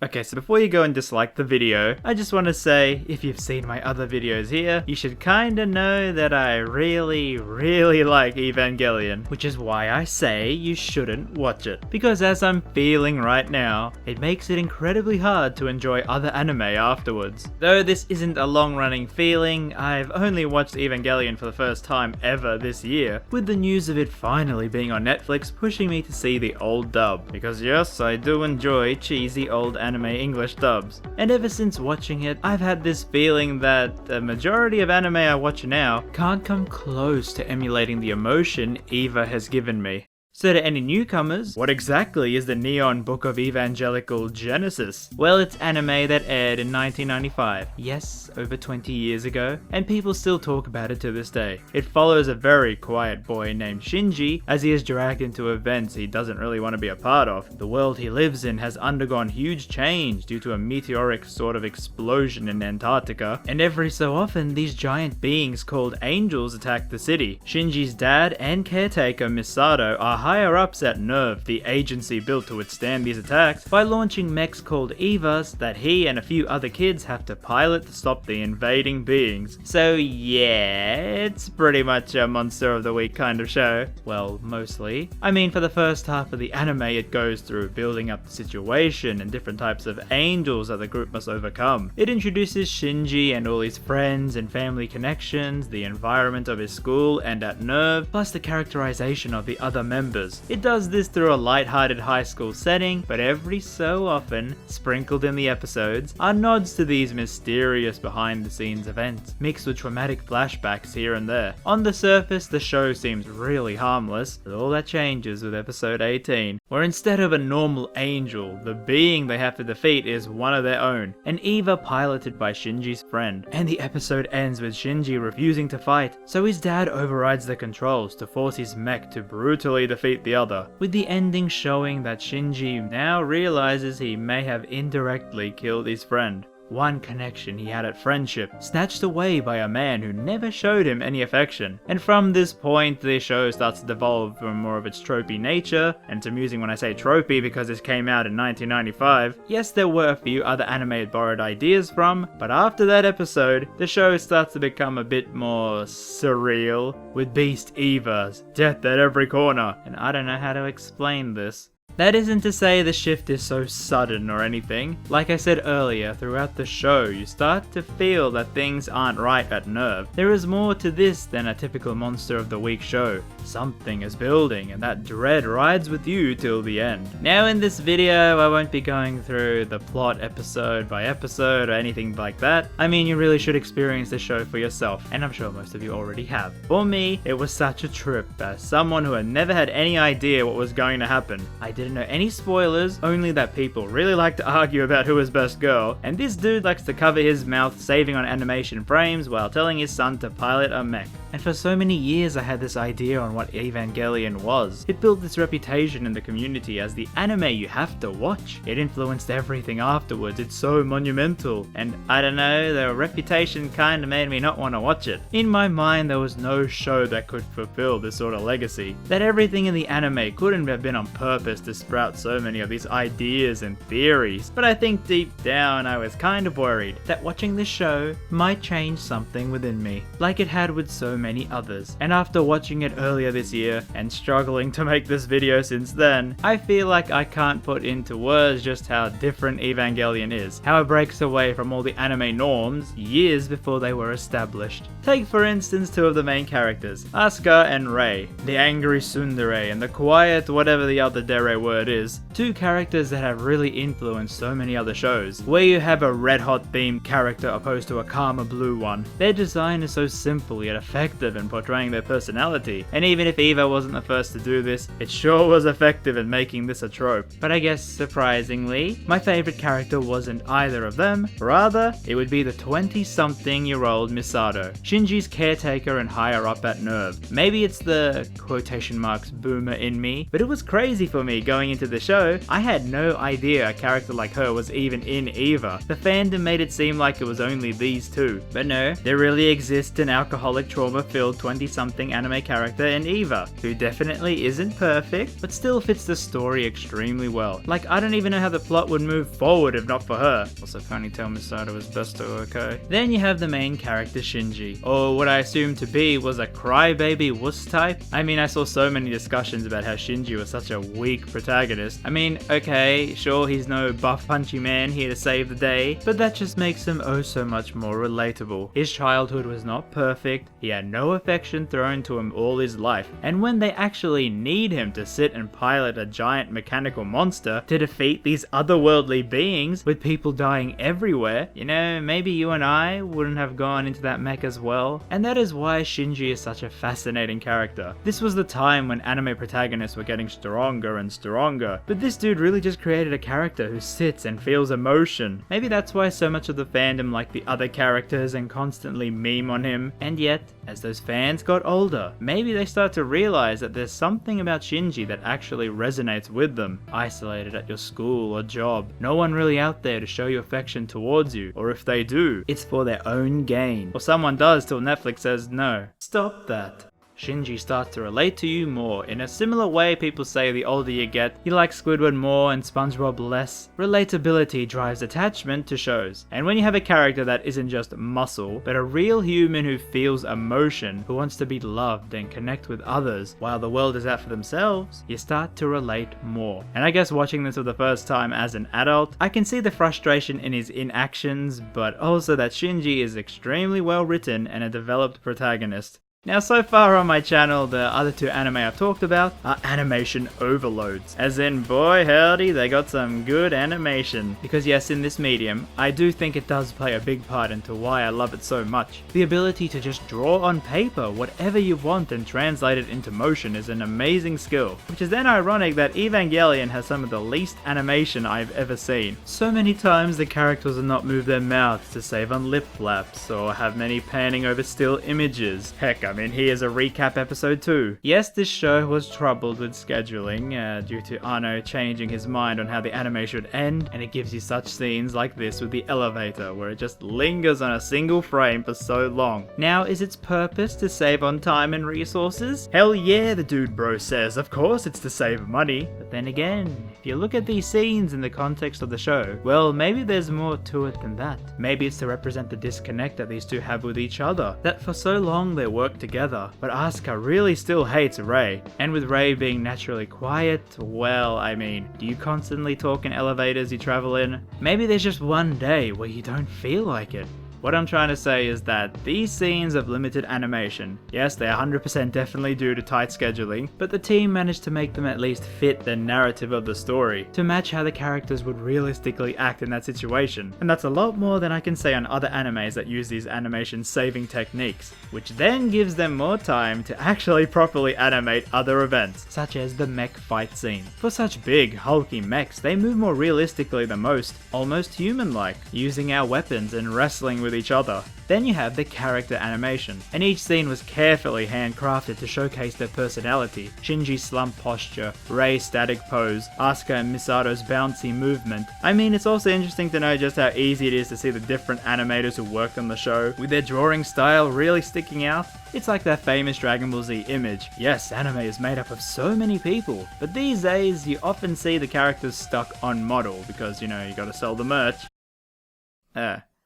Okay, so before you go and dislike the video, I just want to say, if you've seen my other videos here, you should kinda know that I really like Evangelion, which is why I say you shouldn't watch it. Because as I'm feeling right now, it makes it incredibly hard to enjoy other anime afterwards. Though this isn't a long-running feeling, I've only watched Evangelion for the first time ever this year, with the news of it finally being on Netflix pushing me to see the old dub. Because yes, I do enjoy cheesy old anime English dubs. And ever since watching it, I've had this feeling that the majority of anime I watch now can't come close to emulating the emotion Eva has given me. So to any newcomers, what exactly is the Neon Book of Evangelical Genesis? Well, it's anime that aired in 1995, yes, over 20 years ago, and people still talk about it to this day. It follows a very quiet boy named Shinji as he is dragged into events he doesn't really want to be a part of. The world he lives in has undergone huge change due to a meteoric sort of explosion in Antarctica, and every so often these giant beings called angels attack the city. Shinji's dad and caretaker Misato are higher-ups at NERV, the agency built to withstand these attacks, by launching mechs called Evas that he and a few other kids have to pilot to stop the invading beings. So yeah, it's pretty much a Monster of the Week kind of show. Well, mostly. I mean, for the first half of the anime it goes through building up the situation and different types of angels that the group must overcome. It introduces Shinji and all his friends and family connections, the environment of his school and at NERV, plus the characterization of the other members. It does this through a light-hearted high school setting, but every so often, sprinkled in the episodes, are nods to these mysterious behind-the-scenes events, mixed with traumatic flashbacks here and there. On the surface, the show seems really harmless, but all that changes with episode 18, where instead of a normal angel, the being they have to defeat is one of their own, an Eva piloted by Shinji's friend, and the episode ends with Shinji refusing to fight, so his dad overrides the controls to force his mech to brutally defeat the other, with the ending showing that Shinji now realizes he may have indirectly killed his friend. One connection he had at friendship, snatched away by a man who never showed him any affection. And from this point, the show starts to devolve from more of its tropey nature, and it's amusing when I say tropey because this came out in 1995. Yes, there were a few other anime it borrowed ideas from, but after that episode, the show starts to become a bit more surreal, with beast Evas, death at every corner, and I don't know how to explain this. That isn't to say the shift is so sudden or anything. Like I said earlier, throughout the show, you start to feel that things aren't right at NERV. There is more to this than a typical Monster of the Week show. Something is building, and that dread rides with you till the end. Now in this video, I won't be going through the plot episode by episode or anything like that. I mean, you really should experience the show for yourself, and I'm sure most of you already have. For me, it was such a trip, as someone who had never had any idea what was going to happen. I didn't know any spoilers, only that people really like to argue about who is best girl, and this dude likes to cover his mouth saving on animation frames while telling his son to pilot a mech. And for so many years I had this idea on what Evangelion was. It built this reputation in the community as the anime you have to watch. It influenced everything afterwards, it's so monumental. And I don't know, the reputation kinda made me not want to watch it. In my mind there was no show that could fulfill this sort of legacy. That everything in the anime couldn't have been on purpose to sprout so many of these ideas and theories. But I think deep down I was kind of worried that watching this show might change something within me, like it had with so many others. And after watching it earlier this year and struggling to make this video since then, I feel like I can't put into words just how different Evangelion is, how it breaks away from all the anime norms years before they were established. Take for instance two of the main characters, Asuka and Rei, the angry tsundere and the quiet whatever the other dere word is, two characters that have really influenced so many other shows, where you have a red hot themed character opposed to a calmer blue one. Their design is so simple yet effective in portraying their personality, and even if Eva wasn't the first to do this, it sure was effective in making this a trope. But I guess surprisingly, my favorite character wasn't either of them, rather it would be the 20-something-year-old Misato, Shinji's caretaker and higher up at NERV. Maybe it's the quotation marks boomer in me, but it was crazy for me going into the show. I had no idea a character like her was even in Eva. The fandom made it seem like it was only these two, but no, there really exists an alcoholic trauma trauma-filled 20-something anime character in Eva, who definitely isn't perfect, but still fits the story extremely well. Like, I don't even know how the plot would move forward if not for her. Also, Ponytail Misato was besto, okay? Then you have the main character Shinji, or what I assumed to be was a crybaby wuss type. I mean, I saw so many discussions about how Shinji was such a weak protagonist. I mean, okay, sure, he's no buff punchy man here to save the day, but that just makes him oh so much more relatable. His childhood was not perfect, he had no affection thrown to him all his life, and when they actually need him to sit and pilot a giant mechanical monster to defeat these otherworldly beings with people dying everywhere, you know, maybe you and I wouldn't have gone into that mech as well. And that is why Shinji is such a fascinating character. This was the time when anime protagonists were getting stronger and stronger, but this dude really just created a character who sits and feels emotion. Maybe that's why so much of the fandom like the other characters and constantly meme on him. And yet, as those fans got older, maybe they start to realize that there's something about Shinji that actually resonates with them. Isolated at your school or job, no one really out there to show you affection towards you, or if they do, it's for their own gain. Or someone does till Netflix says no. Stop that. Shinji starts to relate to you more. In a similar way people say the older you get, you like Squidward more and SpongeBob less. Relatability drives attachment to shows. And when you have a character that isn't just muscle, but a real human who feels emotion, who wants to be loved and connect with others, while the world is out for themselves, you start to relate more. And I guess watching this for the first time as an adult, I can see the frustration in his inactions, but also that Shinji is extremely well written and a developed protagonist. Now, so far on my channel, the other two anime I've talked about are animation overloads. As in, boy howdy, they got some good animation. Because yes, in this medium, I do think it does play a big part into why I love it so much. The ability to just draw on paper whatever you want and translate it into motion is an amazing skill. Which is then ironic that Evangelion has some of the least animation I've ever seen. So many times the characters will not move their mouths to save on lip flaps, or have many panning over still images. Heck, I mean, here's a recap episode too. Yes, this show was troubled with scheduling due to Anno changing his mind on how the anime should end, and it gives you such scenes like this with the elevator where it just lingers on a single frame for so long. Now, is its purpose to save on time and resources? Hell yeah, the dude bro says, of course it's to save money. But then again, if you look at these scenes in the context of the show, well, maybe there's more to it than that. Maybe it's to represent the disconnect that these two have with each other, that for so long they worked together, but Asuka really still hates Rei. And with Rei being naturally quiet, well, I mean, do you constantly talk in elevators you travel in? Maybe there's just one day where you don't feel like it. What I'm trying to say is that these scenes of limited animation, yes, they're 100% definitely due to tight scheduling, but the team managed to make them at least fit the narrative of the story, to match how the characters would realistically act in that situation. And that's a lot more than I can say on other animes that use these animation saving techniques, which then gives them more time to actually properly animate other events, such as the mech fight scene. For such big, hulky mechs, they move more realistically than most, almost human-like, using our weapons and wrestling with each other. Then you have the character animation, and each scene was carefully handcrafted to showcase their personality. Shinji's slump posture, Rei's static pose, Asuka and Misato's bouncy movement. I mean, it's also interesting to know just how easy it is to see the different animators who worked on the show, with their drawing style really sticking out. It's like that famous Dragon Ball Z image. Yes, anime is made up of so many people, but these days you often see the characters stuck on model, because, you know, you gotta sell the merch.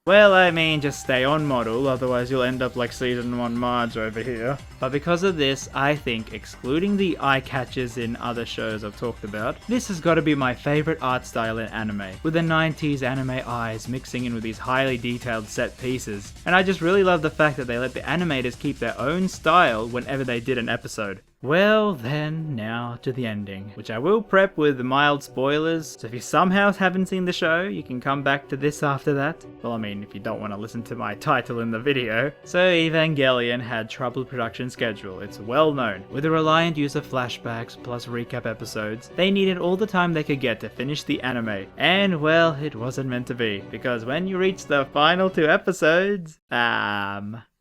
Well, I mean, just stay on model, otherwise you'll end up like Season 1 Marge over here. But because of this, I think, excluding the eye catchers in other shows I've talked about, this has got to be my favourite art style in anime, with the 90s anime eyes mixing in with these highly detailed set pieces. And I just really love the fact that they let the animators keep their own style whenever they did an episode. Well then, now to the ending, which I will prep with mild spoilers, so if you somehow haven't seen the show, you can come back to this after that. Well, I mean, if you don't want to listen to my title in the video. So Evangelion had troubled production schedule, it's well known. With a reliant use of flashbacks plus recap episodes, they needed all the time they could get to finish the anime. And well, it wasn't meant to be, because when you reach the final 2 episodes,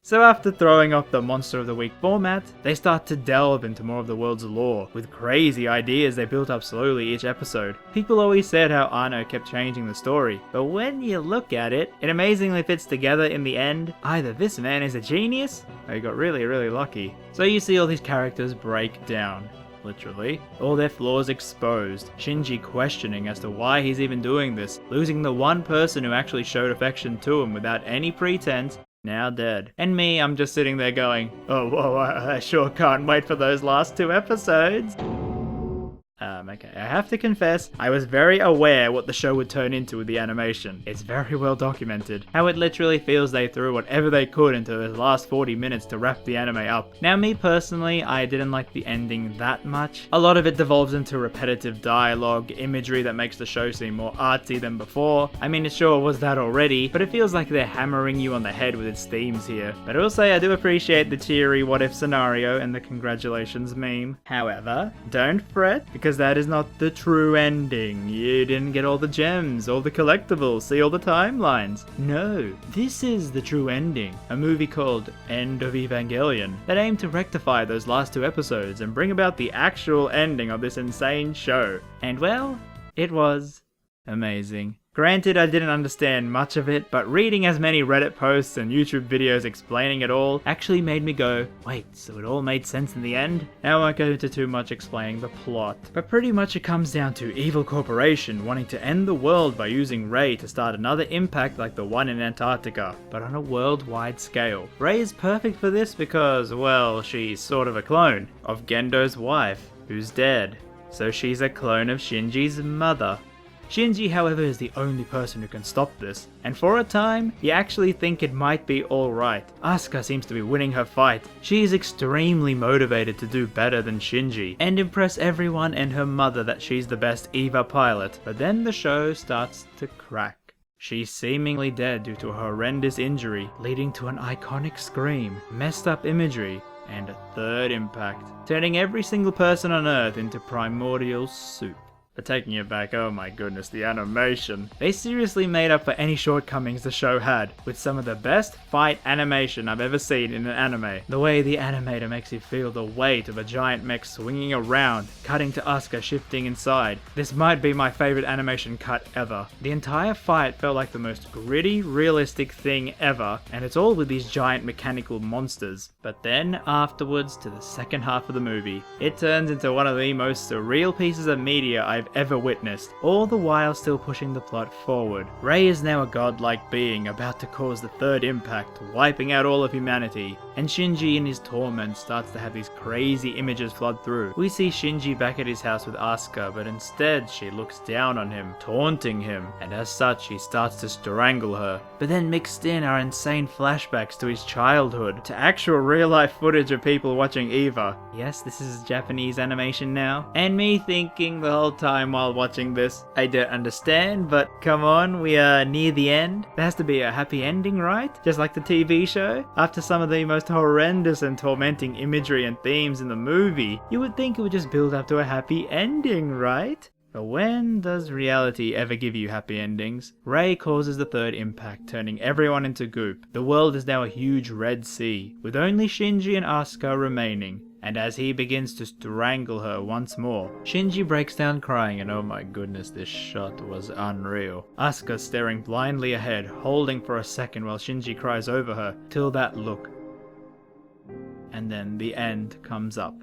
So after throwing off the Monster of the Week format, they start to delve into more of the world's lore, with crazy ideas they built up slowly each episode. People always said how Anno kept changing the story, but when you look at it, it amazingly fits together in the end. Either this man is a genius, or he got really lucky. So you see all these characters break down. Literally. All their flaws exposed, Shinji questioning as to why he's even doing this, losing the one person who actually showed affection to him without any pretense, now dead. And me, I'm just sitting there going, oh whoa, I sure can't wait for those last 2 episodes. Okay, I have to confess, I was very aware what the show would turn into with the animation. It's very well documented. How it literally feels they threw whatever they could into the last 40 minutes to wrap the anime up. Now me personally, I didn't like the ending that much. A lot of it devolves into repetitive dialogue, imagery that makes the show seem more artsy than before. I mean, it sure was that already, but it feels like they're hammering you on the head with its themes here. But I will say I do appreciate the cheery what if scenario and the congratulations meme. However, don't fret, because that is not the true ending. You didn't get all the gems, all the collectibles, see all the timelines. No, this is the true ending. A movie called End of Evangelion that aimed to rectify those last 2 episodes and bring about the actual ending of this insane show. And well, it was amazing. Granted, I didn't understand much of it, but reading as many Reddit posts and YouTube videos explaining it all actually made me go, wait, so it all made sense in the end? Now I won't go into too much explaining the plot, but pretty much it comes down to evil corporation wanting to end the world by using Rei to start another impact like the one in Antarctica, but on a worldwide scale. Rei is perfect for this because, well, she's sort of a clone of Gendo's wife, who's dead. So she's a clone of Shinji's mother. Shinji, however, is the only person who can stop this, and for a time, you actually think it might be alright. Asuka seems to be winning her fight. She is extremely motivated to do better than Shinji, and impress everyone and her mother that she's the best EVA pilot, but then the show starts to crack. She's seemingly dead due to a horrendous injury, leading to an iconic scream, messed up imagery, and a third impact, turning every single person on Earth into primordial soup. But taking it back, oh my goodness, the animation. They seriously made up for any shortcomings the show had, with some of the best fight animation I've ever seen in an anime. The way the animator makes you feel the weight of a giant mech swinging around, cutting to Asuka shifting inside. This might be my favorite animation cut ever. The entire fight felt like the most gritty, realistic thing ever, and it's all with these giant mechanical monsters. But then, afterwards, to the second half of the movie, it turns into one of the most surreal pieces of media I've ever witnessed, all the while still pushing the plot forward. Rei is now a godlike being about to cause the third impact, wiping out all of humanity, and Shinji in his torment starts to have these crazy images flood through. We see Shinji back at his house with Asuka, but instead she looks down on him, taunting him, and as such he starts to strangle her. But then mixed in are insane flashbacks to his childhood, to actual real life footage of people watching EVA. Yes, this is Japanese animation now, and me thinking the whole time while watching this, I don't understand, but come on, we are near the end. There has to be a happy ending, right? Just like the TV show? After some of the most horrendous and tormenting imagery and themes in the movie, you would think it would just build up to a happy ending, right? But when does reality ever give you happy endings? Rei causes the third impact, turning everyone into goop. The world is now a huge red sea, with only Shinji and Asuka remaining. And as he begins to strangle her once more, Shinji breaks down crying, and oh my goodness, this shot was unreal. Asuka staring blindly ahead, holding for a second while Shinji cries over her, till that look. And then the end comes up.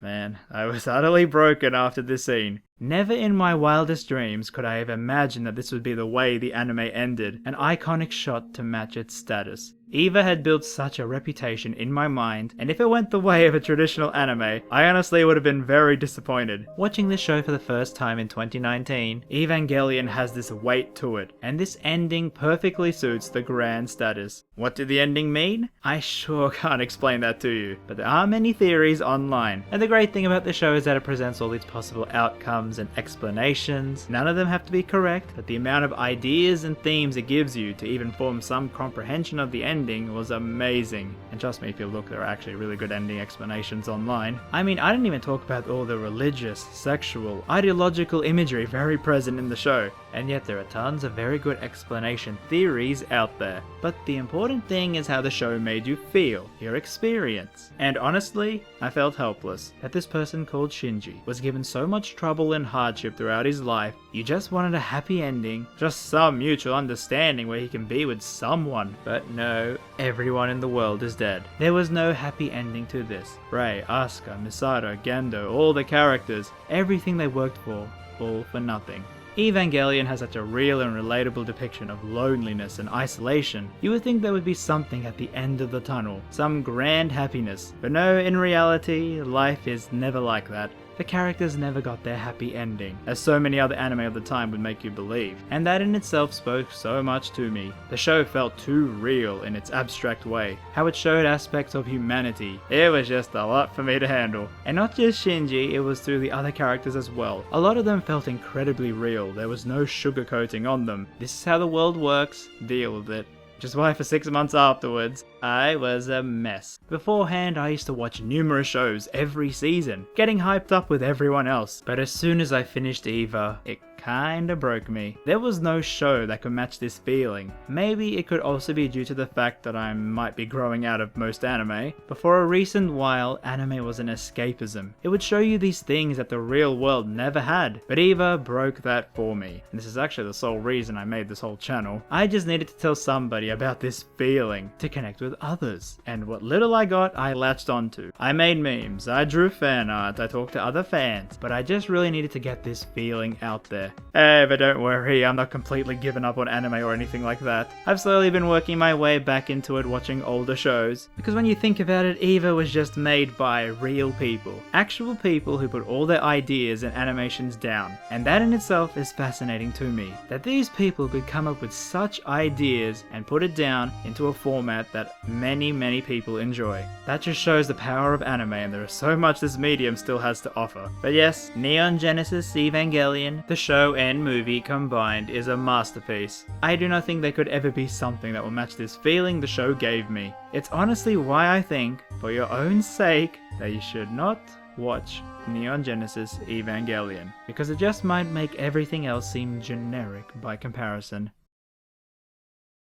Man, I was utterly broken after this scene. Never in my wildest dreams could I have imagined that this would be the way the anime ended, an iconic shot to match its status. EVA had built such a reputation in my mind, and if it went the way of a traditional anime, I honestly would have been very disappointed. Watching this show for the first time in 2019, Evangelion has this weight to it, and this ending perfectly suits the grand status. What did the ending mean? I sure can't explain that to you, but there are many theories online, and the great thing about the show is that it presents all these possible outcomes and explanations. None of them have to be correct, but the amount of ideas and themes it gives you to even form some comprehension of the ending was amazing. And trust me, if you look, there are actually really good ending explanations online. I mean, I didn't even talk about all the religious, sexual, ideological imagery very present in the show. and yet there are tons of very good explanation theories out there. But the important thing is how the show made you feel, your experience. And honestly, I felt helpless that this person called Shinji was given so much trouble and hardship throughout his life. You just wanted a happy ending, just some mutual understanding where he can be with someone. But no, everyone in the world is dead. There was no happy ending to this. Rei, Asuka, Misato, Gendo, all the characters, everything they worked for, all for nothing. Evangelion has such a real and relatable depiction of loneliness and isolation. You would think there would be something at the end of the tunnel, some grand happiness. But no, in reality, life is never like that. The characters never got their happy ending, as so many other anime of the time would make you believe, and that in itself spoke so much to me. The show felt too real in its abstract way, how it showed aspects of humanity. It was just a lot for me to handle. And not just Shinji, it was through the other characters as well. A lot of them felt incredibly real, there was no sugarcoating on them. This is how the world works, deal with it. Which is why for 6 months afterwards, I was a mess. Beforehand, I used to watch numerous shows every season, getting hyped up with everyone else. But as soon as I finished Eva, it kinda broke me. There was no show that could match this feeling. Maybe it could also be due to the fact that I might be growing out of most anime, but for a recent while, anime was an escapism. It would show you these things that the real world never had, but Eva broke that for me. And this is actually the sole reason I made this whole channel. I just needed to tell somebody about this feeling, to connect with others. And what little I got, I latched onto. I made memes, I drew fan art, I talked to other fans, but I just really needed to get this feeling out there. Hey, but don't worry, I'm not completely given up on anime or anything like that. I've slowly been working my way back into it, watching older shows. Because when you think about it, Eva was just made by real people. Actual people who put all their ideas and animations down. And that in itself is fascinating to me. That these people could come up with such ideas and put it down into a format that many people enjoy. That just shows the power of anime, and there is so much this medium still has to offer. But yes, Neon Genesis Evangelion, the show and movie combined, is a masterpiece. I do not think there could ever be something that will match this feeling the show gave me. It's honestly why I think, for your own sake, that you should not watch Neon Genesis Evangelion, because it just might make everything else seem generic by comparison.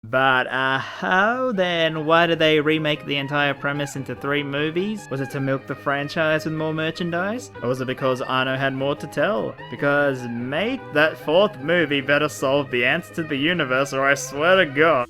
But how then? Why did they remake the entire premise into 3 movies? Was it to milk the franchise with more merchandise? Or was it because Anno had more to tell? Because, mate, that 4th movie better solve the answer to the universe, or I swear to God.